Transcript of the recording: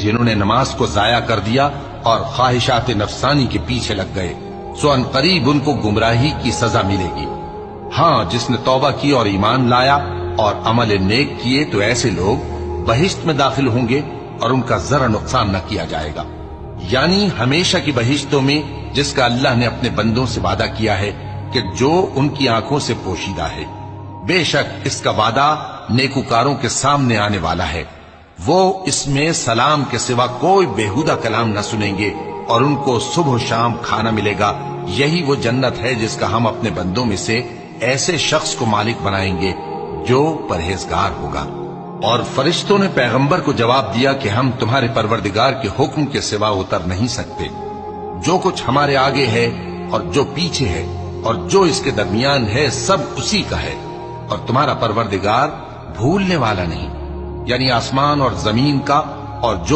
جنہوں نے نماز کو ضائع کر دیا اور خواہشات نفسانی کے پیچھے لگ گئے، سو ان قریب ان کو گمراہی کی سزا ملے گی۔ ہاں، جس نے توبہ کی اور ایمان لایا اور عمل نیک کیے تو ایسے لوگ بہشت میں داخل ہوں گے اور ان کا ذرا نقصان نہ کیا جائے گا، یعنی ہمیشہ کی بہشتوں میں، جس کا اللہ نے اپنے بندوں سے وعدہ کیا ہے کہ جو ان کی آنکھوں سے پوشیدہ ہے۔ بے شک اس کا وعدہ نیکوکاروں کے سامنے آنے والا ہے، وہ اس میں سلام کے سوا کوئی بیہودہ کلام نہ سنیں گے اور ان کو صبح و شام کھانا ملے گا۔ یہی وہ جنت ہے جس کا ہم اپنے بندوں میں سے ایسے شخص کو مالک بنائیں گے جو پرہیزگار ہوگا۔ اور فرشتوں نے پیغمبر کو جواب دیا کہ ہم تمہارے پروردگار کے حکم کے سوا اتر نہیں سکتے۔ جو کچھ ہمارے آگے ہے اور جو پیچھے ہے اور جو اس کے درمیان ہے، سب اسی کا ہے، اور تمہارا پروردگار بھولنے والا نہیں، یعنی آسمان اور زمین کا اور جو